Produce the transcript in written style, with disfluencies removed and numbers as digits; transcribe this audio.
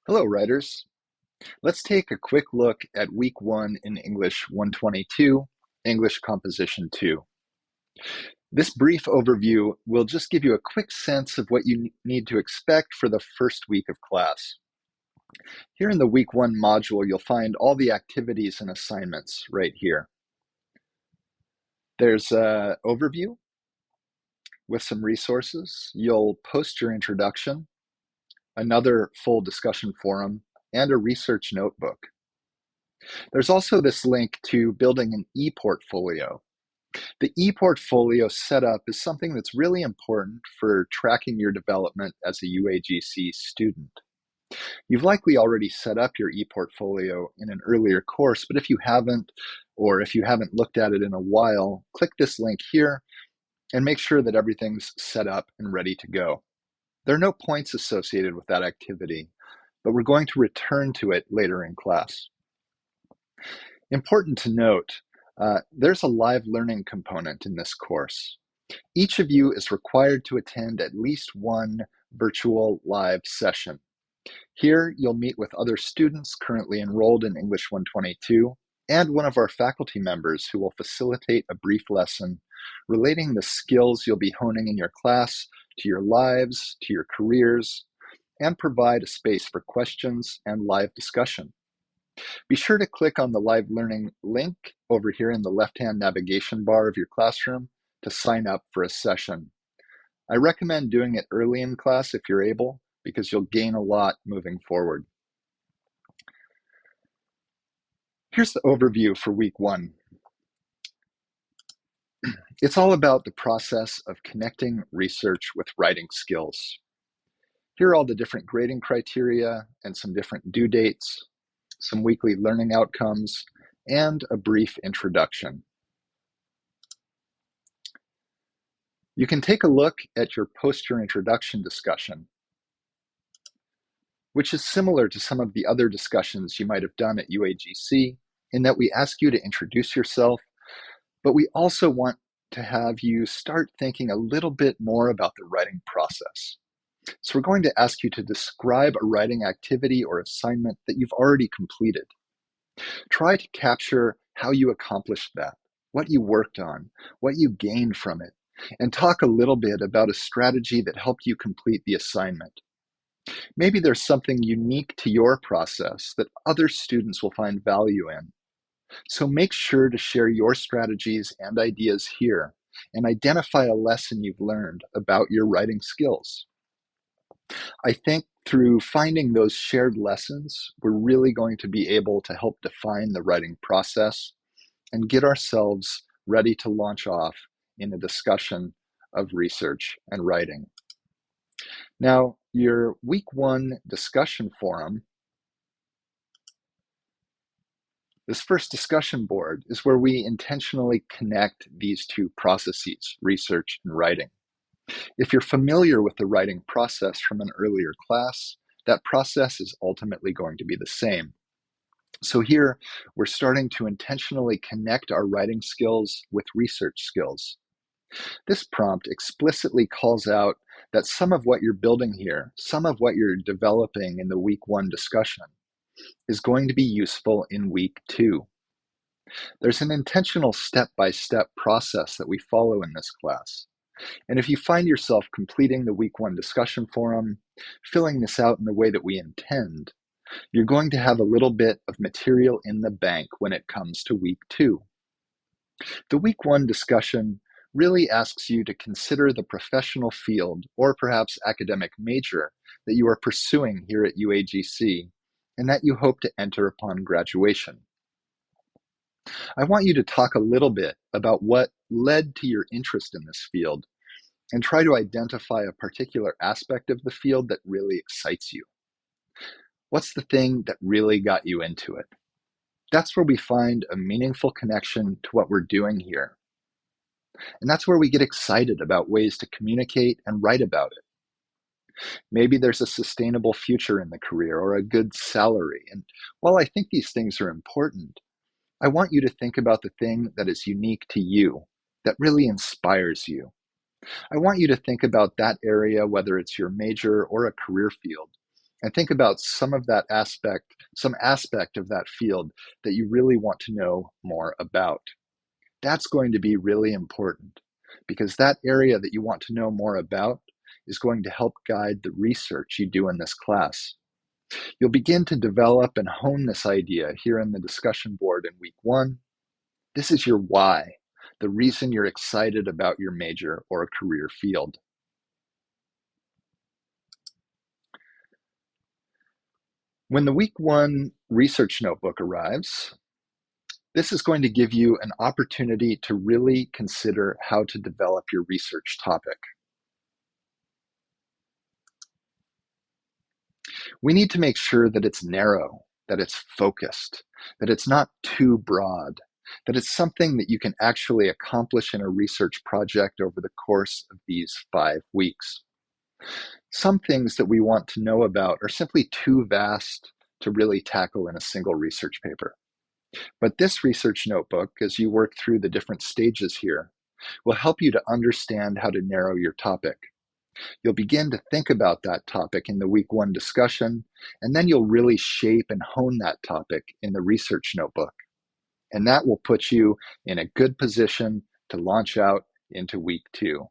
Hello, writers. Let's take a quick look at Week 1 in English 122, English Composition 2. This brief overview will just give you a quick sense of what you need to expect for the first week of class. Here in the Week 1 module, you'll find all the activities and assignments right here. There's an overview with some resources. You'll post your introduction, another full discussion forum, and a research notebook. There's also this link to building an e-portfolio. The e-portfolio setup is something that's really important for tracking your development as a UAGC student. You've likely already set up your e-portfolio in an earlier course, but if you haven't, or if you haven't looked at it in a while, click this link here and make sure that everything's set up and ready to go. There are no points associated with that activity, but we're going to return to it later in class. Important to note, there's a live learning component in this course. Each of you is required to attend at least one virtual live session. Here, you'll meet with other students currently enrolled in English 122 and one of our faculty members who will facilitate a brief lesson relating the skills you'll be honing in your class to your lives, to your careers, and provide a space for questions and live discussion. Be sure to click on the live learning link over here in the left-hand navigation bar of your classroom to sign up for a session. I recommend doing it early in class if you're able, because you'll gain a lot moving forward. Here's the overview for week 1. It's all about the process of connecting research with writing skills. Here are all the different grading criteria and some different due dates, some weekly learning outcomes, and a brief introduction. You can take a look at your post-your introduction discussion, which is similar to some of the other discussions you might have done at UAGC, in that we ask you to introduce yourself, but we also want to have you start thinking a little bit more about the writing process. So we're going to ask you to describe a writing activity or assignment that you've already completed. Try to capture how you accomplished that, what you worked on, what you gained from it, and talk a little bit about a strategy that helped you complete the assignment. Maybe there's something unique to your process that other students will find value in. So make sure to share your strategies and ideas here and identify a lesson you've learned about your writing skills. I think through finding those shared lessons, we're really going to be able to help define the writing process and get ourselves ready to launch off in a discussion of research and writing. Now, your week 1 discussion forum, this first discussion board, is where we intentionally connect these two processes, research and writing. If you're familiar with the writing process from an earlier class, that process is ultimately going to be the same. So here, we're starting to intentionally connect our writing skills with research skills. This prompt explicitly calls out that some of what you're building here, some of what you're developing in the week 1 discussion, is going to be useful in week 2. There's an intentional step-by-step process that we follow in this class. And if you find yourself completing the week 1 discussion forum, filling this out in the way that we intend, you're going to have a little bit of material in the bank when it comes to week 2. The week 1 discussion really asks you to consider the professional field or perhaps academic major that you are pursuing here at UAGC and that you hope to enter upon graduation. I want you to talk a little bit about what led to your interest in this field and try to identify a particular aspect of the field that really excites you. What's the thing that really got you into it? That's where we find a meaningful connection to what we're doing here. And that's where we get excited about ways to communicate and write about it. Maybe there's a sustainable future in the career or a good salary. And while I think these things are important, I want you to think about the thing that is unique to you, that really inspires you. I want you to think about that area, whether it's your major or a career field, and think about some aspect of that field that you really want to know more about. That's going to be really important because that area that you want to know more about is going to help guide the research you do in this class. You'll begin to develop and hone this idea here in the discussion board in week 1. This is your why, the reason you're excited about your major or career field. When the week 1 research notebook arrives, this is going to give you an opportunity to really consider how to develop your research topic. We need to make sure that it's narrow, that it's focused, that it's not too broad, that it's something that you can actually accomplish in a research project over the course of these 5 weeks. Some things that we want to know about are simply too vast to really tackle in a single research paper. But this research notebook, as you work through the different stages here, will help you to understand how to narrow your topic. You'll begin to think about that topic in the week 1 discussion, and then you'll really shape and hone that topic in the research notebook. And that will put you in a good position to launch out into week 2.